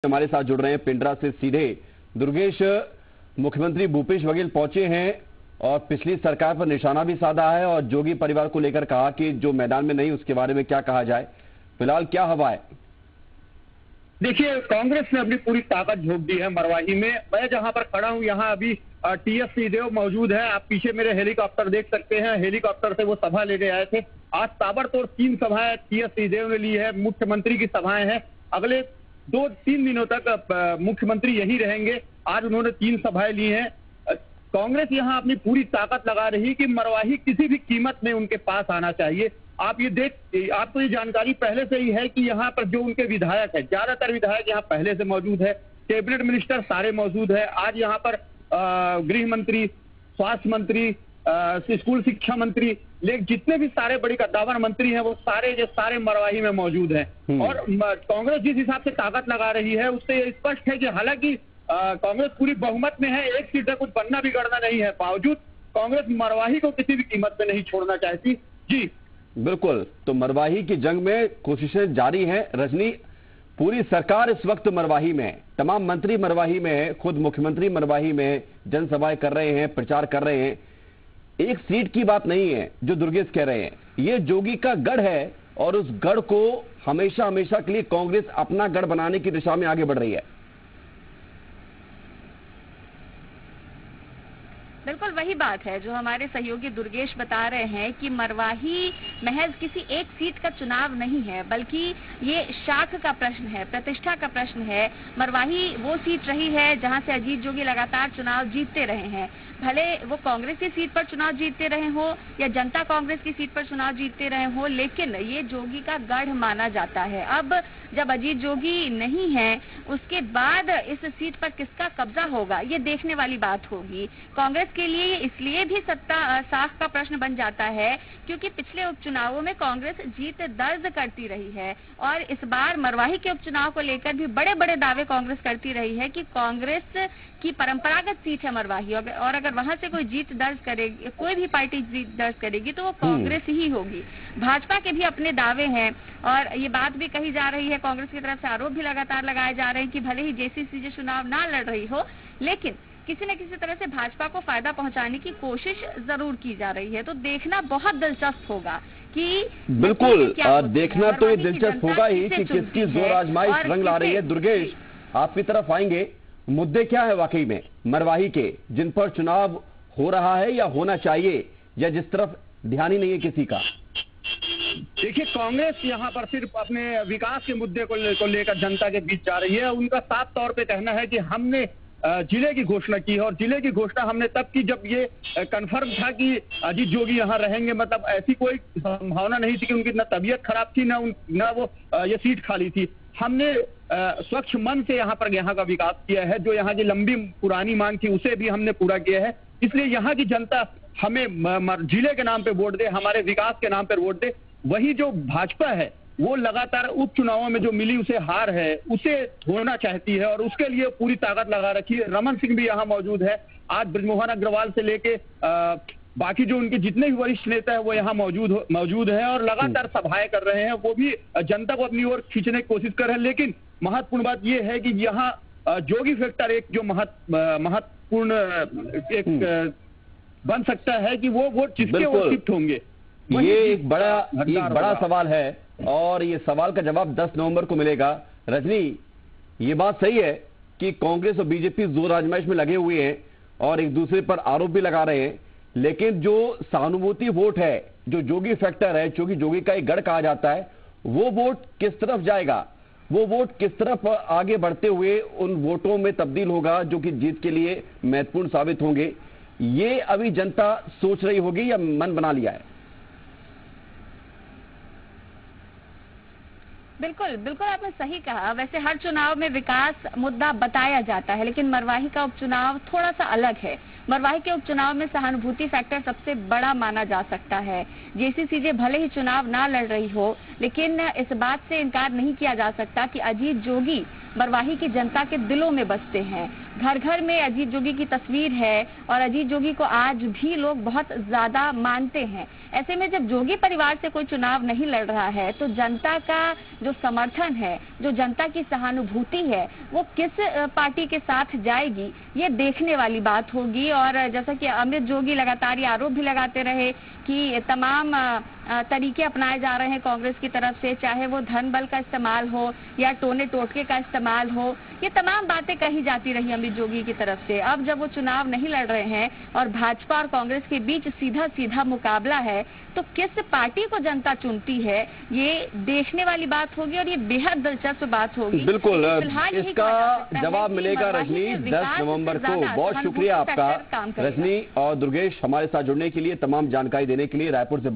हमारे साथ जुड़ रहे हैं पिंडरा से सीधे। दुर्गेश, मुख्यमंत्री भूपेश बघेल पहुंचे हैं और पिछली सरकार पर निशाना भी साधा है और जोगी परिवार को लेकर कहा कि जो मैदान में नहीं उसके बारे में क्या कहा जाए। फिलहाल क्या हवा है? देखिए, कांग्रेस ने अपनी पूरी ताकत झोंक दी है मरवाही में। मैं जहां पर खड़ा हूं यहाँ अभी टीएस सिंहदेव मौजूद है। आप पीछे मेरे हेलीकॉप्टर देख सकते हैं। हेलीकॉप्टर से वो सभा लेने आए थे। आज ताबड़तोड़ 3 सभाएं टीएस सिंहदेव ने ली है। मुख्यमंत्री की सभाएं हैं। अगले 2-3 दिनों तक मुख्यमंत्री यही रहेंगे। आज उन्होंने 3 सभाएं ली हैं। कांग्रेस यहाँ अपनी पूरी ताकत लगा रही कि मरवाही किसी भी कीमत में उनके पास आना चाहिए। आपको ये जानकारी पहले से ही है कि यहाँ पर जो उनके विधायक है, ज्यादातर विधायक यहाँ पहले से मौजूद है। कैबिनेट मिनिस्टर सारे मौजूद है। आज यहाँ पर गृह मंत्री, स्वास्थ्य मंत्री, स्कूल शिक्षा मंत्री, लेकिन जितने भी सारे बड़ी कद्दावर मंत्री हैं वो सारे मरवाही में मौजूद हैं। और कांग्रेस जिस हिसाब से ताकत लगा रही है उससे ये स्पष्ट है कि हालांकि कांग्रेस पूरी बहुमत में है, एक सीट कुछ बनना बिगड़ना नहीं है, बावजूद कांग्रेस मरवाही को किसी भी कीमत पे नहीं छोड़ना चाहती। जी बिल्कुल, तो मरवाही की जंग में कोशिशें जारी हैं। रजनी, पूरी सरकार इस वक्त मरवाही में है, तमाम मंत्री मरवाही में है, खुद मुख्यमंत्री मरवाही में है, जनसभाएं कर रहे हैं, प्रचार कर रहे हैं। एक सीट की बात नहीं है जो दुर्गेश कह रहे हैं, ये जोगी का गढ़ है और उस गढ़ को हमेशा हमेशा के लिए कांग्रेस अपना गढ़ बनाने की दिशा में आगे बढ़ रही है। बिल्कुल वही बात है जो हमारे सहयोगी दुर्गेश बता रहे हैं कि मरवाही महज किसी एक सीट का चुनाव नहीं है, बल्कि ये शाख का प्रश्न है, प्रतिष्ठा का प्रश्न है। मरवाही वो सीट रही है जहां से अजीत जोगी लगातार चुनाव जीतते रहे हैं, भले वो कांग्रेस की सीट पर चुनाव जीतते रहे हो या जनता कांग्रेस की सीट पर चुनाव जीतते रहे हो, लेकिन ये जोगी का गढ़ माना जाता है। अब जब अजीत जोगी नहीं है, उसके बाद इस सीट पर किसका कब्जा होगा ये देखने वाली बात होगी। कांग्रेस के लिए ये इसलिए भी सत्ता साख का प्रश्न बन जाता है क्योंकि पिछले उपचुनावों में कांग्रेस जीत दर्ज करती रही है और इस बार मरवाही के उपचुनाव को लेकर भी बड़े बड़े दावे कांग्रेस करती रही है कि कांग्रेस की परंपरागत सीट है मरवाही, और अगर वहां से कोई जीत दर्ज करेगी, कोई भी पार्टी जीत दर्ज करेगी तो वो कांग्रेस ही होगी। भाजपा के भी अपने दावे हैं और ये बात भी कही जा रही है, कांग्रेस की तरफ से आरोप भी लगातार लगाए जा रहे हैं कि भले ही जेसीसी चुनाव ना लड़ रही हो, लेकिन किसी न किसी तरह से भाजपा को फायदा पहुंचाने की कोशिश जरूर की जा रही है। तो देखना बहुत दिलचस्प होगा कि बिल्कुल देखना तो ये दिलचस्प होगा ही कि किसकी जोर आजमाइश रंग ला रही है। दुर्गेश, आपकी तरफ आएंगे, मुद्दे क्या है वाकई में मरवाही के जिन पर चुनाव हो रहा है या होना चाहिए, या जिस तरफ ध्यान ही नहीं है किसी का? देखिए, कांग्रेस यहाँ पर सिर्फ अपने विकास के मुद्दे को लेकर जनता के बीच जा रही है। उनका साफ तौर पे कहना है कि हमने जिले की घोषणा की है और जिले की घोषणा हमने तब की जब ये कंफर्म था कि अजीत जोगी यहाँ रहेंगे। मतलब ऐसी कोई संभावना नहीं थी कि उनकी न तबीयत खराब थी न वो ये सीट खाली थी। हमने स्वच्छ मन से यहाँ का विकास किया है। जो यहाँ की लंबी पुरानी मांग थी उसे भी हमने पूरा किया है। इसलिए यहाँ की जनता हमें जिले के नाम पे वोट दे, हमारे विकास के नाम पर वोट दे। वही जो भाजपा है वो लगातार उपचुनावों में जो मिली उसे हार है उसे होना चाहती है और उसके लिए पूरी ताकत लगा रखी है। रमन सिंह भी यहाँ मौजूद है। आज बृजमोहन अग्रवाल से लेके बाकी जो उनके जितने भी वरिष्ठ नेता है वो यहाँ मौजूद है और लगातार सभाएं कर रहे हैं। वो भी जनता को अपनी ओर खींचने की कोशिश कर रहे हैं। लेकिन महत्वपूर्ण बात ये है कि यहाँ जोगी फैक्टर एक जो महत्वपूर्ण एक बन सकता है कि वो वोट किसके ओर शिफ्ट होंगे। ये एक बड़ा सवाल है और ये सवाल का जवाब 10 नवंबर को मिलेगा। रजनी, ये बात सही है कि कांग्रेस और बीजेपी जोर आजमाइश में लगे हुए हैं और एक दूसरे पर आरोप भी लगा रहे हैं, लेकिन जो सहानुभूति वोट है, जो जोगी फैक्टर है, जो कि जोगी का एक गढ़ कहा जाता है, वो वोट किस तरफ जाएगा, वो वोट किस तरफ आगे बढ़ते हुए उन वोटों में तब्दील होगा जो कि जीत के लिए महत्वपूर्ण साबित होंगे, ये अभी जनता सोच रही होगी या मन बना लिया है? बिल्कुल बिल्कुल, आपने सही कहा। वैसे हर चुनाव में विकास मुद्दा बताया जाता है, लेकिन मरवाही का उपचुनाव थोड़ा सा अलग है। मरवाही के उपचुनाव में सहानुभूति फैक्टर सबसे बड़ा माना जा सकता है। जेसीसीजे भले ही चुनाव ना लड़ रही हो, लेकिन इस बात से इनकार नहीं किया जा सकता कि अजीत जोगी मरवाही की जनता के दिलों में बसते हैं। घर घर में अजीत जोगी की तस्वीर है और अजीत जोगी को आज भी लोग बहुत ज्यादा मानते हैं। ऐसे में जब जोगी परिवार से कोई चुनाव नहीं लड़ रहा है तो जनता का जो समर्थन है, जो जनता की सहानुभूति है, वो किस पार्टी के साथ जाएगी, ये देखने वाली बात होगी। और जैसा कि अमित जोगी लगातार ये आरोप भी लगाते रहे कि तमाम तरीके अपनाए जा रहे हैं कांग्रेस की तरफ से, चाहे वो धन बल का इस्तेमाल हो या टोने टोटके का इस्तेमाल हो, ये तमाम बातें कही जाती रही अमित जोगी की तरफ से। अब जब वो चुनाव नहीं लड़ रहे हैं और भाजपा और कांग्रेस के बीच सीधा सीधा मुकाबला है, तो किस पार्टी को जनता चुनती है, ये देखने वाली बात होगी और ये बेहद दिलचस्प बात होगी। बिल्कुल, इसका जवाब मिलेगा रजनी 10 नवंबर को। बहुत शुक्रिया आपका रजनी और दुर्गेश, हमारे साथ जुड़ने के लिए, तमाम जानकारी देने के लिए। रायपुर से